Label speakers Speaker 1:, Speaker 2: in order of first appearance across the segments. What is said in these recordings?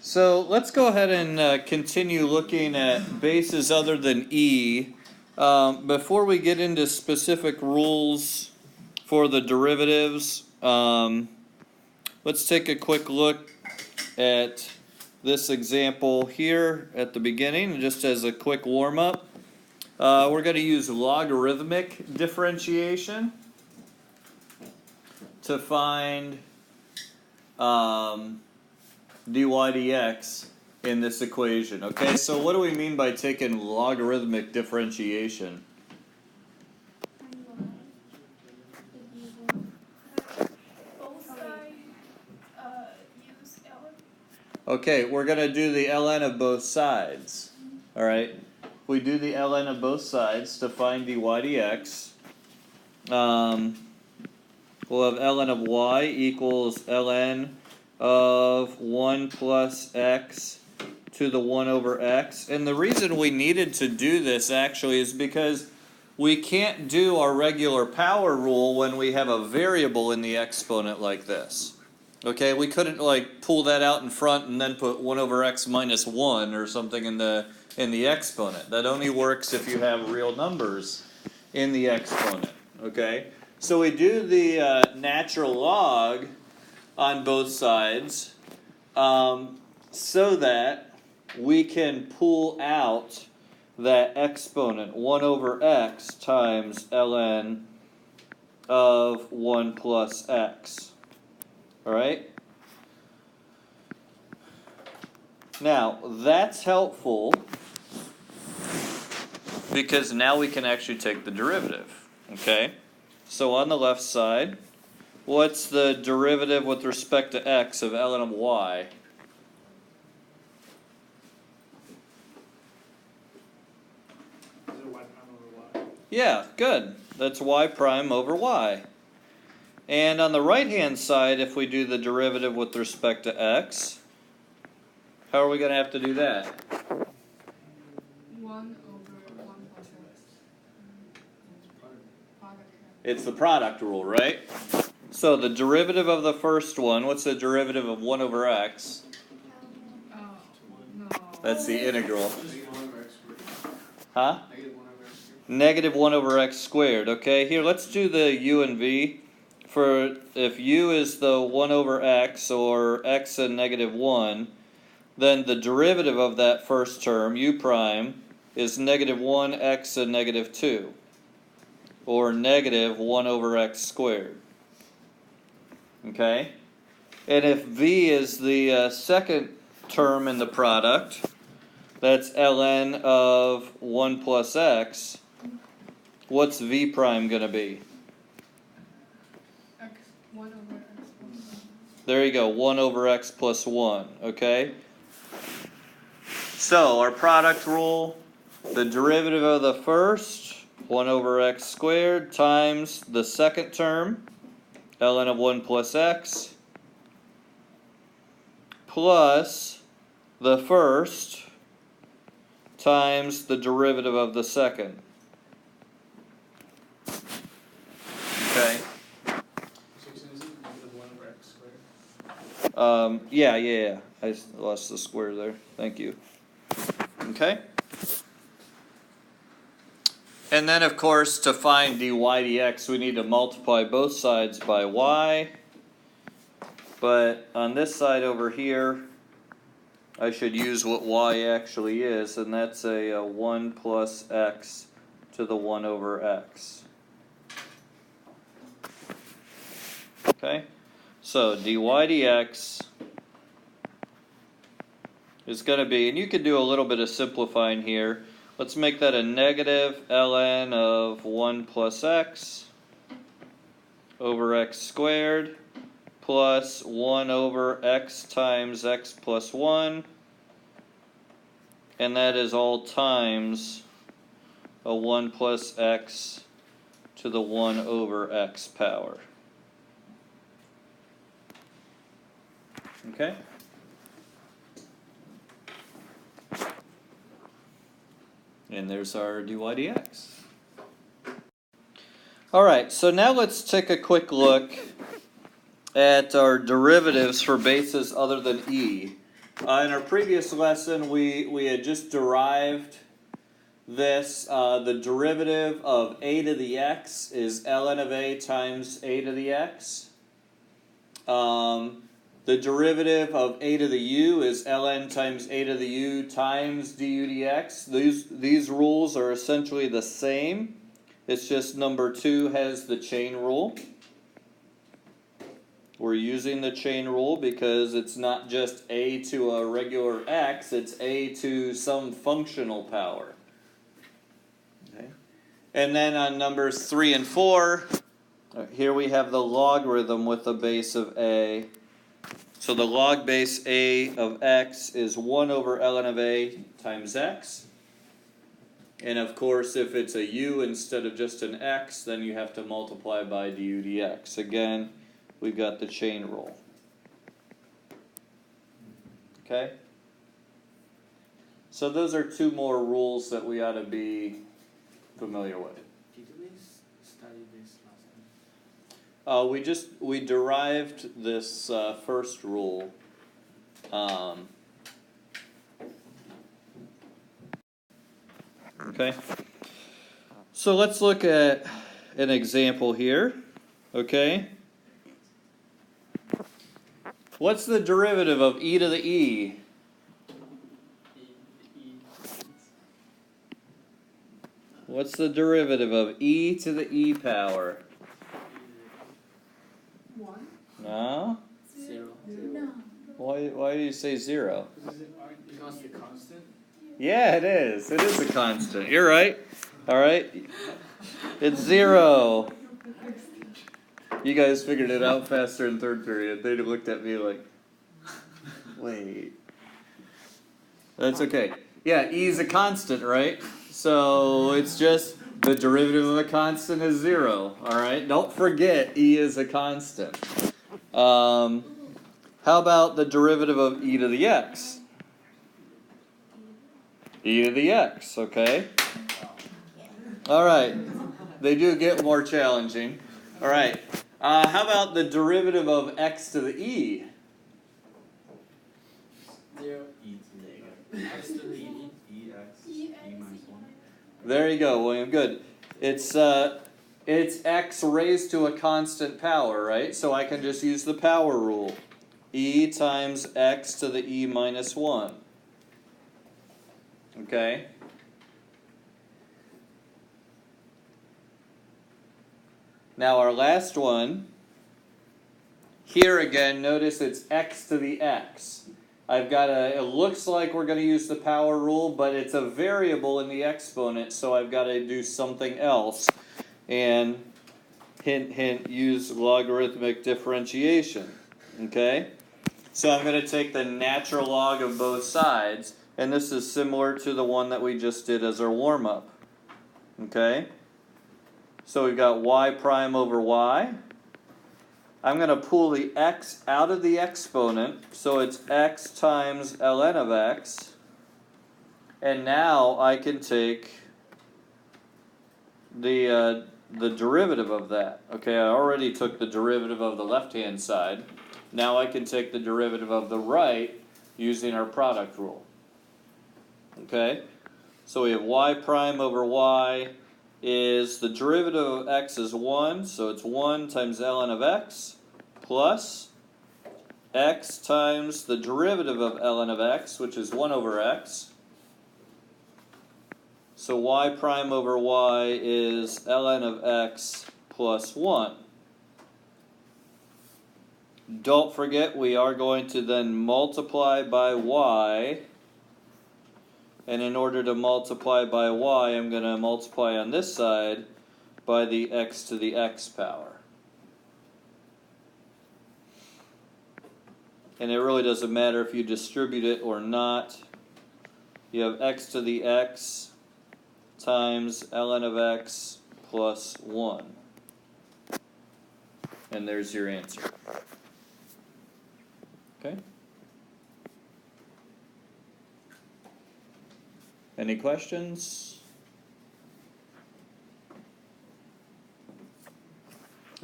Speaker 1: So let's go ahead and continue looking at bases other than E. Before we get into specific rules for the derivatives, let's take a quick look at this example here at the beginning, just as a quick warm-up. We're going to use logarithmic differentiation to find dy dx in this equation. Okay, so what do we mean by taking logarithmic differentiation?
Speaker 2: Both sides use ln.
Speaker 1: Okay, we're going to do the ln of both sides. Alright, we do the ln of both sides to find dy dx. We'll have ln of y equals ln of 1 plus x to the 1 over x. And the reason we needed to do this actually is because we can't do our regular power rule when we have a variable in the exponent like this. Okay, we couldn't like pull that out in front and then put 1 over x minus 1 or something in the exponent. That only works if you have real numbers in the exponent. Okay, so we do the natural log on both sides so that we can pull out that exponent 1 over x times ln of 1 plus x. Alright? Now, that's helpful because now we can actually take the derivative. Okay? So on the left side, what's the derivative with respect to x of ln of y?
Speaker 3: Is it y prime over y?
Speaker 1: Yeah, good. That's y prime over y. And on the right-hand side, if we do the derivative with respect to x, how are we going to have to do that?
Speaker 2: 1 over 1 plus x.
Speaker 1: It's the product rule, right? So the derivative of the first one, what's the derivative of 1 over x?
Speaker 2: Oh, no.
Speaker 1: That's the integral.
Speaker 3: Negative 1 over x squared.
Speaker 1: Huh?
Speaker 3: Negative 1 over x squared.
Speaker 1: Negative 1 over x squared. Okay, here, let's do the u and v. For if u is the 1 over x, or x and negative 1, then the derivative of that first term, u prime, is negative 1 x and negative 2, or negative 1 over x squared. Okay? And if v is the second term in the product, that's ln of 1 plus x, what's v prime going to be?
Speaker 2: X, 1 over x plus 1.
Speaker 1: There you go, 1 over x plus 1, okay? So, our product rule, the derivative of the first, 1 over x squared, times the second term, ln of 1 plus x, plus the first times the derivative of the second. Okay?
Speaker 3: So is it negative 1 over x squared?
Speaker 1: Yeah. I lost the square there. Thank you. Okay? And then, of course, to find dy dx, we need to multiply both sides by y. But on this side over here, I should use what y actually is, and that's a 1 plus x to the 1 over x. Okay? So dy dx is going to be, and you could do a little bit of simplifying here. Let's make that a negative ln of 1 plus x over x squared plus 1 over x times x plus 1. And that is all times a 1 plus x to the 1 over x power. Okay? And there's our dy dx. Alright, so now let's take a quick look at our derivatives for bases other than E. In our previous lesson, we had just derived this. The derivative of a to the x is ln of a times a to the x. The derivative of a to the u is ln times a to the u times du dx. These rules are essentially the same. It's just number 2 has the chain rule. We're using the chain rule because it's not just a to a regular x, it's a to some functional power. Okay. And then on numbers 3 and 4, here we have the logarithm with the base of a. So the log base a of x is 1 over ln of a times x. And of course, if it's a u instead of just an x, then you have to multiply by du dx. Again, we've got the chain rule. Okay? So those are 2 more rules that we ought to be familiar with.
Speaker 3: Did we study this last time?
Speaker 1: We derived this first rule. Okay. So let's look at an example here. Okay. What's the derivative of e to the e? What's the derivative of e to the e power?
Speaker 2: 1.
Speaker 1: No?
Speaker 3: 0.
Speaker 2: No.
Speaker 1: Why do you say 0?
Speaker 3: Because the constant?
Speaker 1: Yeah, it is. It is a constant. You're right. All right. It's 0. You guys figured it out faster in 3rd period. They looked at me like, wait. That's okay. Yeah, e is a constant, right? So it's just the derivative of a constant is 0. All right. Don't forget e is a constant. How about the derivative of e to the x? E to the x, okay? All right. They do get more challenging. All right. How about the derivative of x to the e?
Speaker 3: 0. E to the x to the e. E minus 1.
Speaker 1: There you go, William. Good. It's x raised to a constant power, right? So I can just use the power rule. E times x to the e minus 1. Okay? Now our last one, here again, notice it's x to the x. it looks like we're going to use the power rule, but it's a variable in the exponent, so I've got to do something else. And hint, hint, use logarithmic differentiation. Okay? So I'm going to take the natural log of both sides, and this is similar to the one that we just did as our warm-up. Okay? So we've got y prime over y. I'm going to pull the x out of the exponent, so it's x times ln of x. And now I can take the derivative of that. Okay, I already took the derivative of the left-hand side. Now I can take the derivative of the right using our product rule. Okay, so we have y prime over y is the derivative of x is 1, so it's 1 times ln of x plus x times the derivative of ln of x, which is 1 over x. So y prime over y is ln of x plus 1. Don't forget, we are going to then multiply by y. And in order to multiply by y, I'm going to multiply on this side by the x to the x power. And it really doesn't matter if you distribute it or not. You have x to the x times ln of x plus 1. And there's your answer. Okay? Any questions?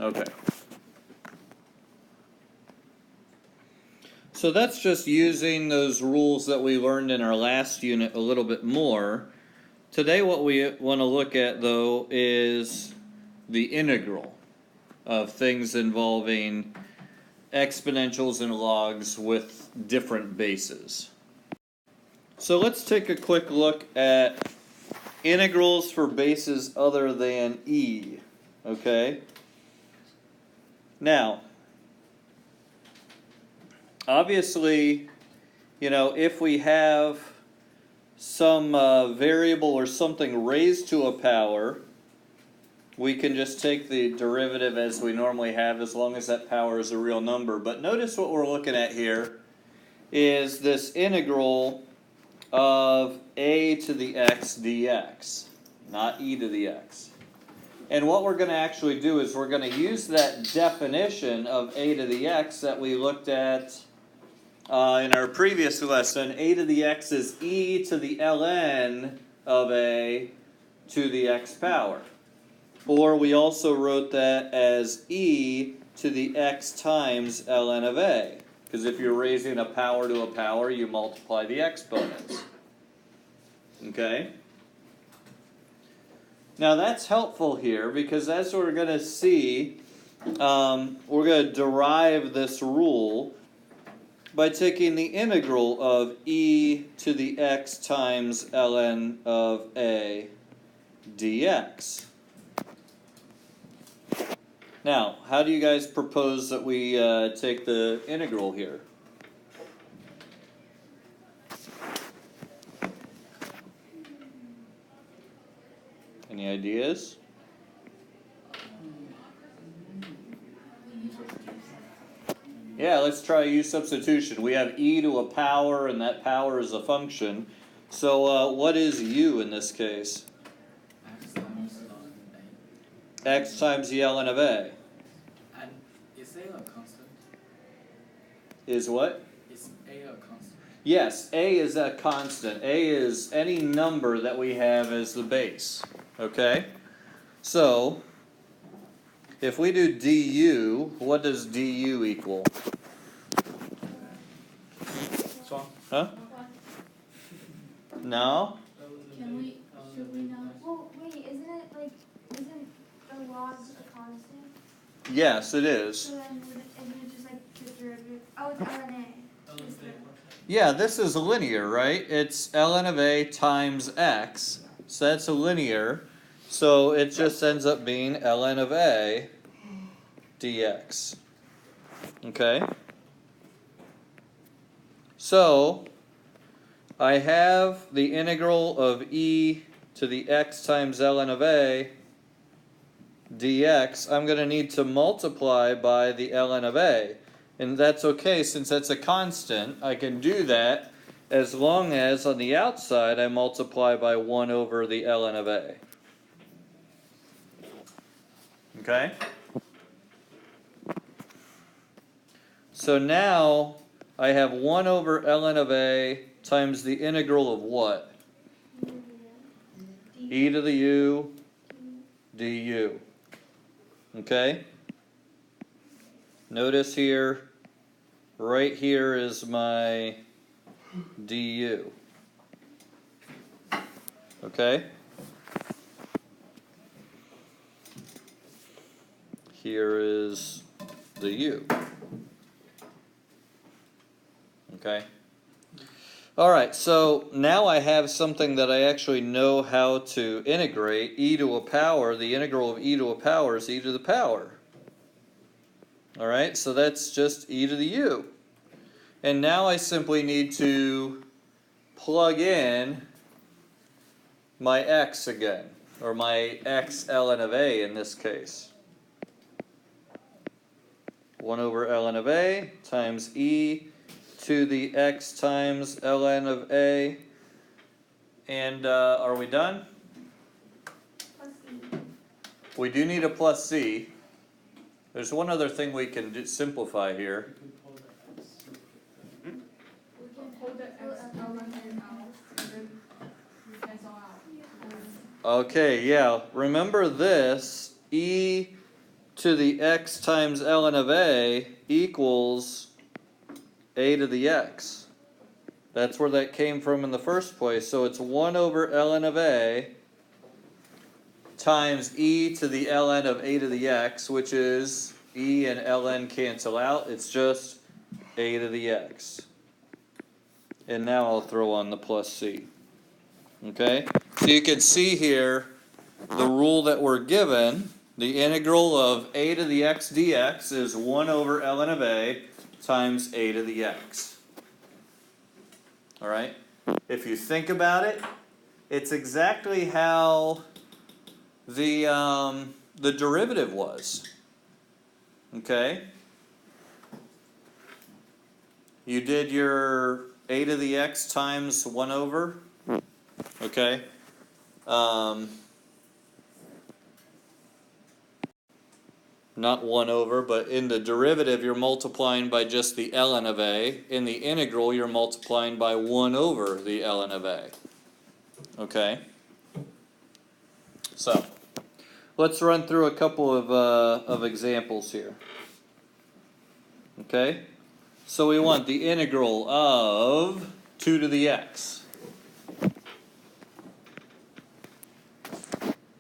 Speaker 1: Okay. So that's just using those rules that we learned in our last unit a little bit more. Today what we want to look at, though, is the integral of things involving exponentials and logs with different bases. So let's take a quick look at integrals for bases other than e, okay? Now, obviously, you know, if we have some variable or something raised to a power, we can just take the derivative as we normally have, as long as that power is a real number. But notice what we're looking at here is this integral of a to the x dx, not e to the x. And what we're going to actually do is we're going to use that definition of a to the x that we looked at in our previous lesson. A to the x is e to the ln of a to the x power. Or we also wrote that as e to the x times ln of a. Because if you're raising a power to a power, you multiply the exponents. Okay? Now that's helpful here because as we're going to see, we're going to derive this rule by taking the integral of e to the x times ln of a dx. Now, how do you guys propose that we take the integral here? Any ideas? Yeah, let's try u substitution. We have e to a power, and that power is a function. So what is u in this case? X times the ln of a.
Speaker 4: And is a constant?
Speaker 1: Is what?
Speaker 4: Is a constant?
Speaker 1: Yes, a is a constant. A is any number that we have as the base. Okay? So, if we do du, what does du equal?
Speaker 3: So,
Speaker 1: Huh? No?
Speaker 2: Can we, should we not?
Speaker 5: Well, wait, isn't the log a constant?
Speaker 1: Yes, it is.
Speaker 5: So then isn't it just like the derivative? Oh, it's ln a.
Speaker 1: Yeah, this is linear, right? It's ln of a times x. So that's a linear. So it just ends up being ln of a dx. Okay? So I have the integral of e to the x times ln of a dx. I'm going to need to multiply by the ln of a. And that's okay, since that's a constant. I can do that as long as on the outside I multiply by 1 over the ln of a. Okay? So now I have 1 over ln of a times the integral of what? E to the u du. Okay? Notice here, right here is my du. Okay? Here is the u. Okay? Alright, so now I have something that I actually know how to integrate. E to a power, the integral of e to a power is e to the power. Alright, so that's just e to the u. And now I simply need to plug in my x again, or my x ln of a in this case. 1 over ln of a times e to the x times ln of a. And are we done?
Speaker 5: Plus e.
Speaker 1: We do need a plus c. There's one other thing we can simplify here.
Speaker 2: We can hold the x ln and out, and then we cancel out.
Speaker 1: Okay, yeah. Remember this, e to the x times ln of a equals a to the x. That's where that came from in the first place. So it's 1 over ln of a times e to the ln of a to the x, which is e and ln cancel out. It's just a to the x. And now I'll throw on the plus c. Okay? So you can see here the rule that we're given. The integral of a to the x dx is 1 over ln of a times a to the x. Alright? If you think about it, it's exactly how the derivative was. Okay? You did your a to the x times 1 over. Okay? Not 1 over, but in the derivative you're multiplying by just the ln of a. In the integral you're multiplying by 1 over the ln of a. Okay? So, let's run through a couple of examples here. Okay? So we want the integral of 2 to the x.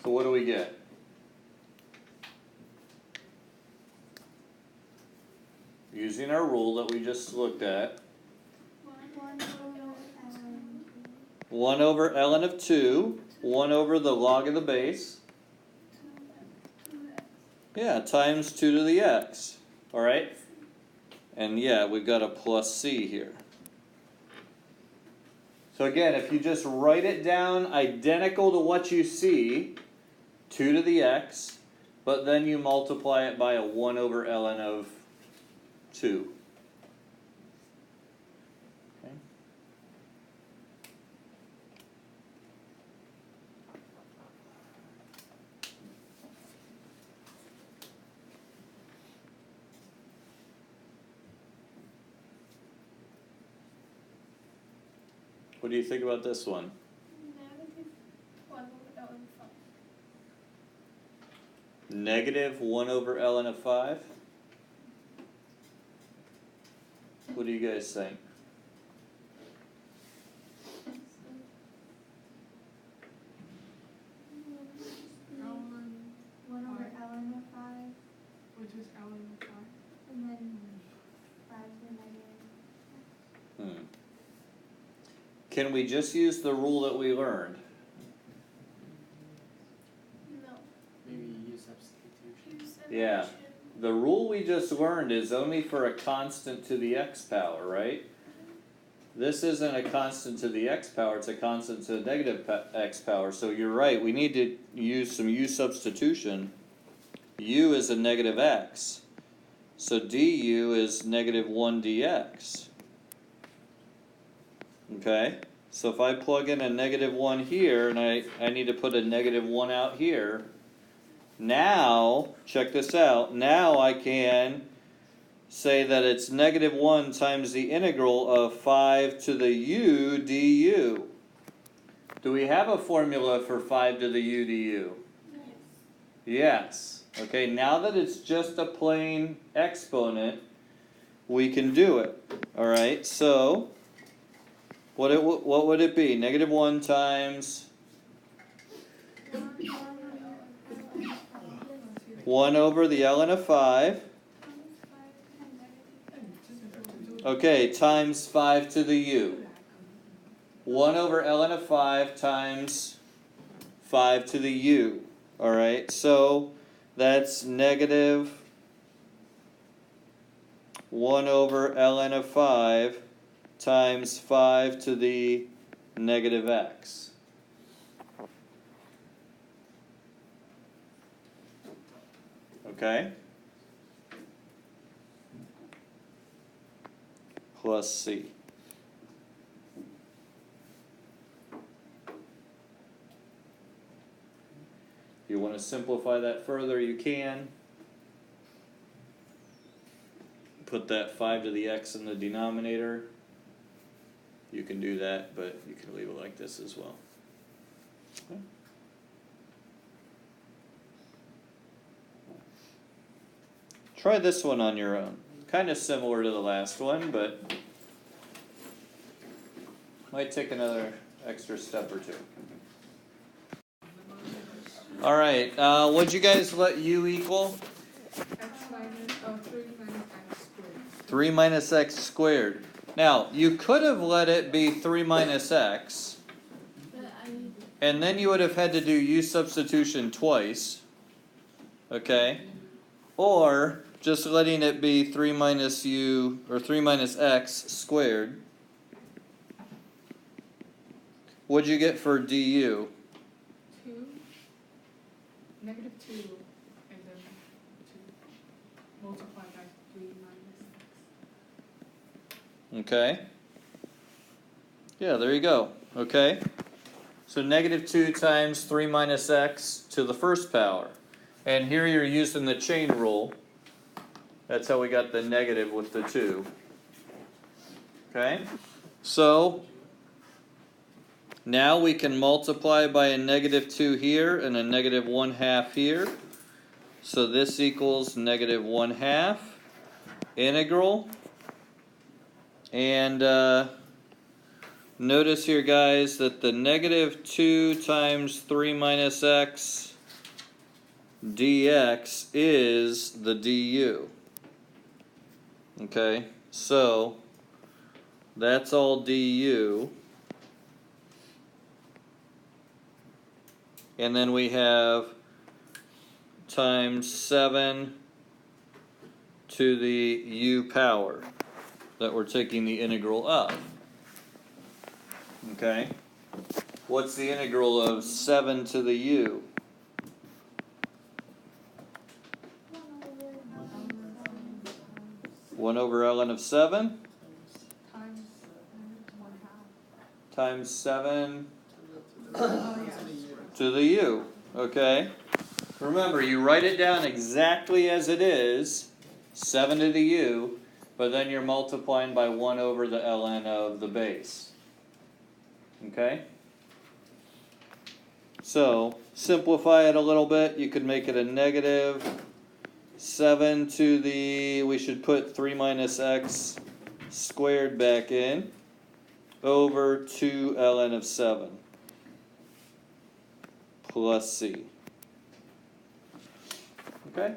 Speaker 1: So what do we get? Using our rule that we just looked at, 1 over ln of 2, 1 over the log of the base, yeah, times 2 to the x, alright? And yeah, we've got a plus c here. So again, if you just write it down identical to what you see, 2 to the x, but then you multiply it by a 1 over ln of 2. Okay. What do you think about this one? Negative 1 over ln of 5? What do you guys think?
Speaker 5: One over ln of 5,
Speaker 2: Which is ln of 5.
Speaker 5: and then 5 to the negative.
Speaker 1: Can we just use the rule that we learned?
Speaker 2: No.
Speaker 4: Maybe use substitution.
Speaker 1: Yeah. The rule we just learned is only for a constant to the x power, right? This isn't a constant to the x power, it's a constant to the negative x power. So you're right, we need to use some u substitution. U is a negative x. So du is negative 1 dx. Okay? So if I plug in a negative 1 here, and I need to put a negative 1 out here, now, check this out, now I can say that it's negative 1 times the integral of 5 to the u du. Do we have a formula for 5 to the u du? Yes. Okay, now that it's just a plain exponent, we can do it. Alright, so what would it be? Negative 1 times 1 over the ln of 5. Okay, times 5 to the u. 1 over ln of 5 times 5 to the u. Alright, so that's negative 1 over ln of 5 times 5 to the negative x. Okay? Plus c. If you want to simplify that further, you can. Put that 5 to the x in the denominator. You can do that, but you can leave it like this as well. Okay. Try this one on your own. Kind of similar to the last one, but Might take another extra step or two. All right, what'd you guys let u equal?
Speaker 2: X minus, 3 minus x squared.
Speaker 1: 3 minus x squared. Now, you could have let it be 3 minus x, and then you would have had to do u substitution twice, okay? Or just letting it be 3 minus u, or 3 minus x squared. What'd you get for du?
Speaker 2: 2, negative 2, and then 2 multiplied by 3 minus x.
Speaker 1: Okay. Yeah, there you go. Okay. So negative 2 times 3 minus x to the first power. And here you're using the chain rule. That's how we got the negative with the 2. Okay. So now we can multiply by a negative 2 here and a negative 1/2 here. So this equals negative 1/2 integral. And notice here, guys, that the negative 2 times 3 minus x dx is the du. Okay, so that's all du. And then we have times 7 to the u power that we're taking the integral of. Okay? What's the integral of 7 to the u? 1 over ln of 7
Speaker 2: Times 1/2.
Speaker 1: times 7
Speaker 2: Oh, yeah.
Speaker 1: to the u. Okay? Remember, you write it down exactly as it is, 7 to the u, but then you're multiplying by 1 over the ln of the base. Okay? So, simplify it a little bit. You could make it a negative 7 to the, we should put 3 minus x squared back in, over 2 ln of 7 plus c. Okay?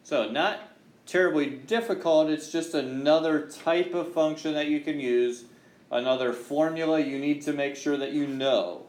Speaker 1: So, not terribly difficult, it's just another type of function that you can use, another formula you need to make sure that you know.